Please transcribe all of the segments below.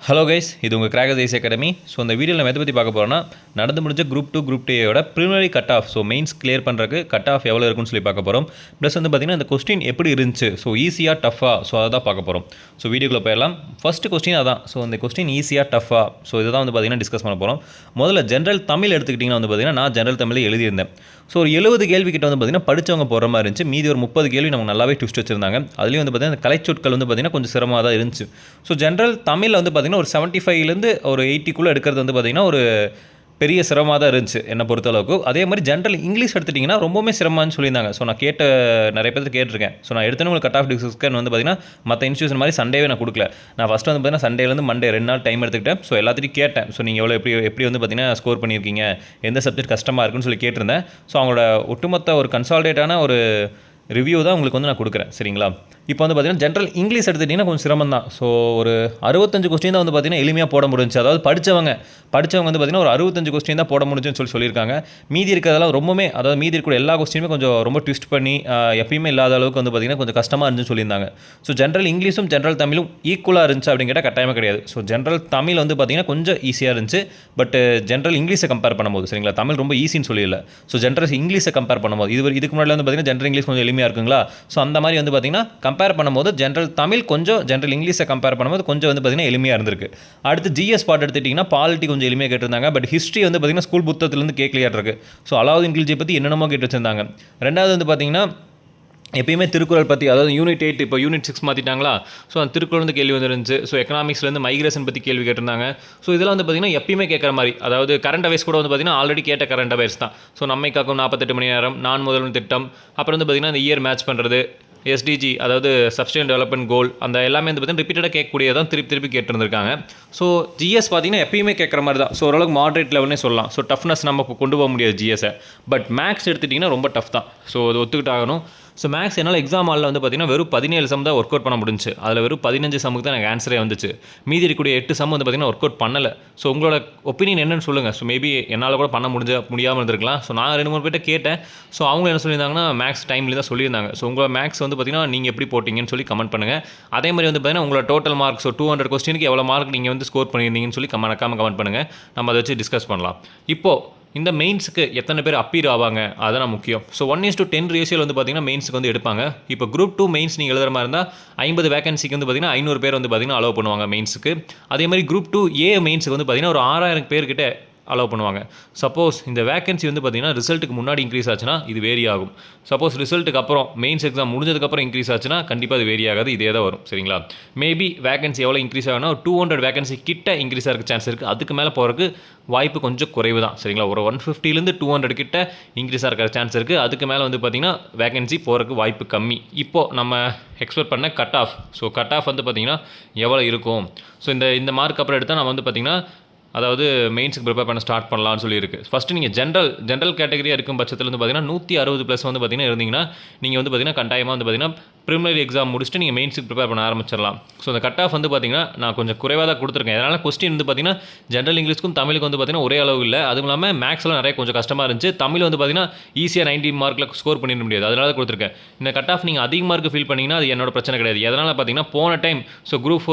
Hello guys, இது உங்கள் crackers IC academy. So இந்த வீடியோவில் நம்ம எதை பற்றி பார்க்க போகிறோம்னா, நடந்து முடிஞ்ச group 2 group 2 preliminary cut off, so mains clear பண்ணுறதுக்கு கட் ஆஃப் எவ்வளோ இருக்குன்னு சொல்லி பார்க்க போகிறோம். ப்ளஸ் வந்து பார்த்திங்கன்னா இந்த கொஸ்டின் எப்படி இருந்துச்சு, ஸோ ஈஸியாக டஃபா, ஸோ அதை தான் பார்க்க போகிறோம். ஸோ வீடியோக்குள்ளே போயிடலாம். ஃபஸ்ட்டு கொஸ்டின் அதான். ஸோ இந்த கொஸ்டின் ஈஸியாக டஃபா, ஸோ இதை தான் வந்து பார்த்திங்கன்னா டிஸ்கஸ் பண்ண போகிறோம். முதல்ல ஜென்ரல் தமிழ் எடுத்துக்கிட்டிங்கன்னா வந்து பார்த்திங்கன்னா நான் ஜென்ரல் தமிழ் எழுதியிருந்தேன். ஸோ ஒரு 70 கேள்வி கிட்ட வந்து பார்த்திங்கன்னா படித்தவங்க போகிற மாதிரி இருந்துச்சு. மீதி ஒரு 30 கேள்வி நமக்கு நல்லாவே ட்விஸ்ட் வச்சிருந்தாங்க. அதுலேயும் வந்து பார்த்திங்கன்னா கலைச்சொற்கள் வந்து பார்த்திங்கன்னா கொஞ்சம் சிரமமாக தான் இருந்துச்சு. ஸோ ஜென்ரல் தமிழில் வந்து பார்த்திங்கன்னா ஒரு 75லேருந்து ஒரு 80க்குள்ளே எடுக்கிறது வந்து பார்த்திங்கன்னா ஒரு பெரிய சிரமமாக தான் இருந்துச்சு என்னை பொறுத்தளவுக்கு. அதே மாதிரி ஜென்ரல் இங்கிலீஷ் எடுத்துட்டிங்கன்னா ரொம்பவுமே சிரமம்னு சொல்லியிருந்தாங்க. ஸோ நான் நிறைய பேர் கேட்டிருக்கேன். ஸோ நான் எடுத்தோன்னு உங்களுக்கு கட் ஆஃப் டிஸ்கஷன் வந்து பார்த்திங்கன்னா மற்ற இன்ஸ்டியூஷன் மாதிரி சண்டேவே நான் கொடுக்கல. நான் ஃபஸ்ட்டு வந்து பார்த்திங்கன்னா சண்டேலேருந்து மண்டே 2 நாள் டைம் எடுத்துக்கிட்டேன். ஸோ எல்லாத்தையும் கேட்டேன். ஸோ நீங்கள் எப்படி வந்து பார்த்திங்கன்னா ஸ்கோர் பண்ணியிருக்கீங்க, எந்த சப்ஜெக்ட் கஷ்டமாக இருக்குன்னு சொல்லி கேட்டிருந்தேன். ஸோ அவங்களோட ஒட்டுமொத்த ஒரு கன்சால்டேட்டான ஒரு ரிவ்யூ தான் உங்களுக்கு வந்து நான் கொடுக்குறேன். சரிங்களா? இப்போ வந்து பார்த்திங்கன்னா ஜென்ரல் இங்கிலீஷ் எடுத்துட்டிங்கன்னா கொஞ்சம் சிரமம் தான். ஸோ ஒரு 65 கொஸ்டின் தான் வந்து பார்த்திங்கன்னா எளிமையாக போட முடிஞ்சு. அதாவது படித்தவங்க வந்து பார்த்திங்கன்னா ஒரு 65 கொஸ்டின் தான் போட முடிஞ்சுன்னு சொல்லியிருக்காங்க. மீதி இருக்கிறதெல்லாம் ரொம்பவுமே, அதாவது மீதி இருக்கிற எல்லா கொஸ்டினுமே கொஞ்சம் ரொம்ப ட்விஸ்ட் பண்ணி எப்பயுமே இல்லாத அளவுக்கு வந்து பார்த்திங்கன்னா கொஞ்சம் கஷ்டமாக இருந்துச்சுன்னு சொல்லியிருந்தாங்க. ஸோ ஜென்ரல் இங்கிலீஷும் ஜென்ரல் தமிழும் ஈக்குவலாக இருந்துச்சு அப்படின்னு கேட்டால் கட்டாயமாக கிடையாது. ஸோ ஜென்ரல் தமிழ் வந்து பார்த்திங்கன்னா கொஞ்சம் ஈஸியாக இருந்துச்சு. பட் ஜென்ரல் இங்கிலீஷை கம்பேர் பண்ணும்போது, சரிங்களா, தமிழ் ரொம்ப ஈஸின்னு சொல்லிடல. ஸோ ஜென்ரல் இங்கிலீஷை கம்பேர் பண்ணும்போது இதுக்கு முன்னாடி வந்து பார்த்திங்கன்னா ஜென்ரல் இங்கிலீஷ் கொஞ்சம் எளிமையாக இருக்குங்களா. ஸோ அந்த மாதிரி வந்து பார்த்திங்கன்னா கம்பேர் பண்ணும்போது ஜென்ரல் தமிழ் கொஞ்சம் ஜென்ரல் இங்கிலீஷை கம்பேர் பண்ணும்போது கொஞ்சம் வந்து பார்த்திங்கன்னா எளிமையாக இருந்திருக்கு. அடுத்து ஜிஎஸ் பார்ட் எடுத்துட்டிங்கன்னா பாலிட்டி கொஞ்சம் எளிமையாக கேட்டிருந்தாங்க. பட் ஹிஸ்ட்ரி வந்து பார்த்திங்கன்னா ஸ்கூல் புத்தகத்துலேருந்து கேட்கலையாக இருக்குது. ஸோ அலாவுதீன் கில்ஜியை பற்றி என்னென்னமோ கேட்டு வச்சிருந்தாங்க. ரெண்டாவது வந்து பார்த்திங்கன்னா எப்பயுமே திருக்குறள் பற்றி, அதாவது யூனிட் 8 இப்போ யூனிட் 6 மாற்றிட்டாங்களா. ஸோ அந்த திருக்குறள் வந்து கேள்வி வந்துருந்துச்சு. ஸோ எக்கனாமிக்ஸ்லேருந்து மைக்ரேஷன் பற்றி கேள்வி கேட்டிருந்தாங்க. ஸோ இதெல்லாம் வந்து பார்த்திங்கன்னா எப்பயுமே கேட்குற மாதிரி, அதாவது கரண்ட் அவேர்ஸ் கூட வந்து பார்த்திங்கன்னா ஆல்ரெடி கேட்ட கரண்ட் அவேர்ஸ் தான். ஸோ நம்மை காக்கும் 48 மணி நேரம், நான் முதல்வன் திட்டம், அப்புறம் வந்து பார்த்திங்கன்னா இந்த இயர் மேட்ச் பண்ணுறது, எஸ்டிஜி அதாவது சஸ்டைன் டெவலப்மெண்ட் கோல், அந்த எல்லாமே வந்து பார்த்திங்கன்னா ரிப்பீட்டடாக கேட்கக்கூடியதான் திருப்பி கேட்டுருந்துருக்காங்க. ஸோ ஜிஎஸ் பார்த்திங்கன்னா எப்பயுமே கேட்குற மாதிரி தான். ஸோ ஓரளவுக்கு மாடரேட் லெவல்னே சொல்லலாம். ஸோ டஃப்னஸ் நம்ம கொண்டு போக முடியாது ஜிஎஸை. பட் மேக்ஸ் எடுத்துட்டிங்கன்னா ரொம்ப டஃப் தான். ஸோ அது ஒத்துக்கிட்டு ஆகணும். ஸோ மேக்ஸ் என்னால் எக்ஸாம் ஹாலில் வந்து பார்த்திங்கன்னா வெறும் 17 சம் தான் ஒர்க் அவுட் பண்ண முடிஞ்சு. அதில் வெறும் 15 சமுக்கு தான் எனக்கு ஆன்சரே வந்துச்சு. மீதி இருக்கக்கூடிய 8 சம் வந்து பார்த்திங்கன்னா ஒர்க் அவுட் பண்ணலை. ஸோ உங்களோட ஒப்பீனியன் என்னென்னு சொல்லுங்கள். ஸோ மேபி என்னால் கூட பண்ண முடியாமல் இருந்திருக்கலாம். ஸோ நான் 2-3 பேர்ட்ட கேட்டேன். ஸோ அவங்க என்ன சொல்லியிருந்தாங்கன்னா மேக்ஸ் டைம்ல தான் சொல்லியிருந்தாங்க. ஸோ உங்களோட மேக்ஸ் வந்து பார்த்திங்கன்னா நீங்கள் எப்படி போட்டிங்கன்னு சொல்லி கமெண்ட் பண்ணுங்கள். அதே மாதிரி வந்து பார்த்திங்கன்னா உங்களோட டோட்டல் மார்க், ஸோ 200 கொஸ்டினுக்கு எவ்வளோ மார்க் நீங்கள் வந்து ஸ்கோர் பண்ணியிருந்தீங்கன்னு சொல்லி கமெண்ட் பண்ணுங்கள். நம்ம அதை வச்சு டிஸ்கஸ் பண்ணலாம். இப்போது இந்த மெயின்ஸுக்கு எத்தனை பேர் அப்பீர் ஆவாங்க, அதெல்லாம் முக்கியம். ஸோ 1:10 ரேஷியோவில் வந்து பார்த்திங்கன்னா மெயின்ஸுக்கு வந்து எடுப்பாங்க. இப்போ குரூப் 2 மெயின்ஸ் நீங்கள் எழுதுற மாதிரி இருந்தால் 50 வேகன்சிக்கு வந்து பார்த்திங்கன்னா 500 பேர் வந்து பார்த்திங்கன்னா அலோவ் பண்ணுவாங்க மெயின்ஸுக்கு. அதே மாதிரி குரூப் 2A மெயின்ஸுக்கு வந்து பார்த்திங்கன்னா ஒரு 6000 பேர்கிட்ட அலோவ் பண்ணுவாங்க. சப்போஸ் இந்த வேகன்சி வந்து பார்த்திங்கன்னா ரிசல்ட்டுக்கு முன்னாடி இன்க்ரீஸ் ஆச்சுன்னா இது வேரி ஆகும். சப்போஸ் ரிசல்ட்டுக்கு அப்புறம் மெயின்ஸ் எக்ஸாம் முடிஞ்சதுக்கப்புறம் இன்க்ரீஸ் ஆச்சுன்னா கண்டிப்பாக அது வேரி ஆகாது, இதே தான் வரும். சரிங்களா? மேபி வேகன்சி எவ்வளோ இன்க்ரீஸ் ஆகுனா ஒரு 200 வேகன்சி கிட்ட இன்க்ரீஸ் ஆகிறதுக்கு சான்ஸ் இருக்குது. அதுக்கு மேலே போகிறதுக்கு வாய்ப்பு கொஞ்சம் குறைவு தான். சரிங்களா? ஒரு 150லேருந்து 200 கிட்ட இன்க்ரீஸ் ஆகிற சான்ஸ் இருக்குது. அதுக்கு மேலே வந்து பார்த்திங்கன்னா வேகன்சி போகிறதுக்கு வாய்ப்பு கம்மி. இப்போது நம்ம எக்ஸ்பெக்ட் பண்ண cut off, so cut off வந்து பார்த்திங்கன்னா எவ்வளோ இருக்கும். ஸோ இந்த மார்க் அப்புறம் எடுத்தால் நம்ம வந்து பார்த்திங்கன்னா அதாவது மெயின்ஸுக்கு ப்ரிப்பேர் பண்ண ஸ்டார்ட் பண்ணலாம்னு சொல்லியிருக்கு. ஃபஸ்ட்டு நீங்கள் ஜென்ரல் கேட்டகரியாக இருக்கும் பட்சத்தில் வந்து பார்த்திங்கன்னா 160+ வந்து பார்த்திங்கன்னா இருந்தீங்கன்னா நீங்கள் வந்து பார்த்திங்கன்னா கட்டாயமாக வந்து பார்த்திங்கன்னா ப்ரிலிமினரி எக்ஸாம் முடிச்சுட்டு நீங்கள் மெயின்ஸுக்கு ப்ரிப்பேர் பண்ண ஆரம்பிச்சிடலாம். ஸோ அந்த கட் ஆஃப் வந்து பார்த்திங்கன்னா நான் கொஞ்சம் குறைவாக தான் கொடுத்துருக்கேன். அதனால் கொஸ்டின் வந்து பார்த்திங்கன்னா ஜென்ரல் இங்கிலீஷ்க்கும் தமிழுக்கு வந்து பார்த்திங்கன்னா ஒரே அளவு இல்லை. அதுவும் இல்லாமல் மேக்ஸ்லாம் நிறைய கொஞ்சம் கஷ்டமாக இருந்துச்சு. தமிழ் வந்து பார்த்திங்கன்னா ஈஸியாக 90 மார்க்கில் ஸ்கோர் பண்ணிட முடியாது. அதனால தான் கொடுத்துருக்கேன். இந்த கட் ஆஃப் நீங்கள் அதிக மார்க் ஃபீல் பண்ணிங்கன்னா அது என்னோட பிரச்சனை கிடையாது. எதனால் பார்த்திங்கன்னா போன டைம் ஸோ குரூப்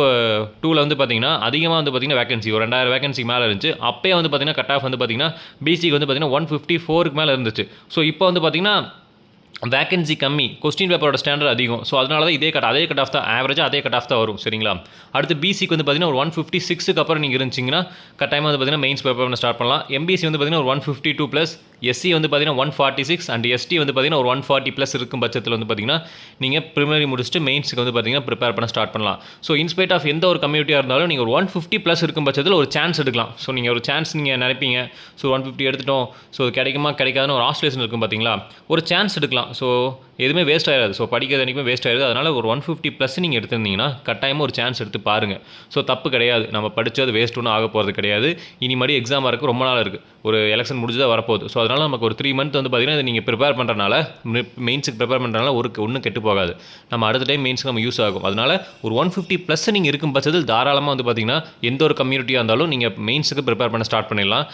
2ல் வந்து பார்த்திங்கன்னா அதிகமாக வந்து பார்த்திங்கன்னா வேகன்சி ஒரு 2000 வேகன்சி மேலே இருந்துச்சு. அப்போயே வந்து பார்த்திங்கன்னா கட் ஆஃப் வந்து பார்த்திங்கன்னா பிசிக்கு வந்து பார்த்திங்கன்னா 154க்கு மேலே இருந்துச்சு. ஸோ இப்போ வந்து பார்த்திங்கன்னா வேகன்சி கம்மி, கொஸ்டின் பேப்பரோட ஸ்டாண்டர்ட் அதிகம். ஸோ அதனால தான் அதே கட் ஆஃப் தான், ஆவரேஜாக அதே கட் ஆஃப் தான் வரும். சரிங்களா? அடுத்து பிசிக்கு வந்து பார்த்திங்கன்னா ஒரு 156க்கு அப்புறம் நீங்கள் இருந்துச்சிங்கன்னா கட்டாயமாக வந்து பார்த்திங்கன்னா மெயின்ஸ் பேப்பர் பண்ண ஸ்டார்ட் பண்ணலாம். எம்பிசி வந்து பார்த்திங்கன்னா ஒரு 152+, எஸ்சி வந்து பார்த்திங்கன்னா 146 அண்ட் எஸ்டி வந்து பார்த்திங்கன்னா ஒரு 140+ இருக்கும் பட்சத்தில் வந்து பார்த்திங்கன்னா நீங்கள் ப்ரிலிமினரி முடிச்சுட்டு மெயின்ஸுக்கு வந்து பார்த்திங்கன்னா ப்ரிப்பேர் பண்ண ஸ்டார்ட் பண்ணலாம். ஸோ இன்ஸ்பைட் ஆஃப் எந்த ஒரு கம்யூனிட்டியாக இருந்தாலும் நீங்கள் ஒரு 150+ இருக்கும் பட்சத்தில் ஒரு சான்ஸ் எடுக்கலாம். ஸோ நீங்கள் ஒரு சான்ஸ் நீங்கள் நினைப்பீங்க, ஸோ 150 எடுத்துட்டோம், ஸோ கிடைக்காதுன்னு ஒரு ஆஸ்ட்ரேஷன் இருக்கும் பார்த்திங்களா, ஒரு சான்ஸ் எடுக்கலாம். ஸோ எதுவுமே வேஸ்ட் ஆகிடாது. ஸோ படிக்கிறது அன்றைக்குமே வேஸ்ட் ஆகிடுது. அதனால் ஒரு 150+ நீங்கள் எடுத்திருந்தீங்கன்னா கட்டாயமாக ஒரு சான்ஸ் எடுத்து பாருங்கள். ஸோ தப்பு கிடையாது, நம்ம படித்தது வேஸ்ட் ஒன்றும் ஆக போகிறது கிடையாது. இனிமேடி எக்ஸாம் வரக்கு ரொம்ப நாள் இருக்குது, ஒரு எலெக்ஷன் முடிஞ்சு தான் வரப்போகுது. ஸோ அதனால் நமக்கு ஒரு 3 மந்த் வந்து பார்த்திங்கன்னா இதை நீங்கள் ப்ரிப்பேர் பண்ணுறனால, மெயின்ஸுக்கு ப்ரிப்பேர் பண்ணுறனால ஒன்றும் கெட்டு போகாது. நம்ம அடுத்த டைம் மெயின்ஸுக்கு நம்ம யூஸ் ஆகும். அதனால் ஒரு 150+ நீங்கள் இருக்கும் பட்சத்தில் தாராளமாக வந்து பார்த்திங்கன்னா எந்த ஒரு கம்யூனிட்டியாக இருந்தாலும் நீங்கள் மெயின்ஸுக்கு ப்ரிப்பேர் பண்ண ஸ்டார்ட் பண்ணிடலாம்.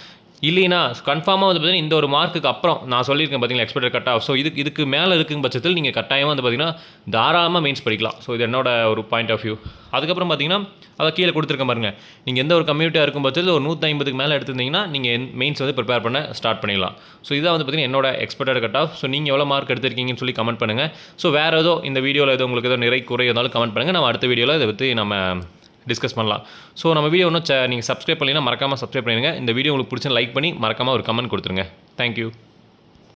இல்லைனா கன்ஃபார்மாக வந்து பார்த்தீங்கன்னா இந்த ஒரு மார்க்குக்கு அப்புறம் நான் சொல்லியிருக்கேன் பார்த்தீங்களா எக்ஸ்பெக்டட் கட் ஆஃப். ஸோ இதுக்கு மேலே இருக்கும் பட்சத்தில் நீங்கள் கட்டாயமாக வந்து பார்த்தீங்கன்னா தாராளமாக மெயின்ஸ் படிக்கலாம். ஸோ இது என்னோட ஒரு பாயிண்ட் ஆஃப் வியூ. அதுக்கப்புறம் பார்த்தீங்கன்னா அதை கீழே கொடுத்துருக்க பாருங்க, நீங்கள் எந்த ஒரு கம்யூனிட்டியாக இருக்கும் பட்சத்தில் ஒரு 150க்கு மேலே எடுத்திருந்தீங்கன்னா நீங்கள் மெயின்ஸ் வந்து ப்ரிப்பேர் பண்ண ஸ்டார்ட் பண்ணிடலாம். ஸோ இதான் வந்து பார்த்தீங்கன்னா என்னோட எக்ஸ்பெக்டட் கட் ஆஃப். ஸோ நீங்கள் எவ்வளோ மார்க் எடுத்திருக்கீங்கன்னு சொல்லி கமெண்ட் பண்ணுங்கள். ஸோ வேறு ஏதோ இந்த வீடியோவில் ஏதோ உங்களுக்கு ஏதோ நிறை குறை இருந்தாலும் கமெண்ட் பண்ணுங்கள். நம்ம அடுத்த வீடியோவில் இதை பற்றி நம்ம டிஸ்கஸ் பண்ணலாம். ஸோ நம்ம வீடியோ இன்னும் நீங்கள் சப்ஸ்கிரைப் பண்ணலைன்னா மறக்காமல் சப்ஸ்கிரைப் பண்ணிடுங்க. இந்த வீடியோ உங்களுக்கு பிடிச்சா லைக் பண்ணி மறக்காமல் ஒரு கமெண்ட் கொடுத்துருங்க. தேங்க்யூ.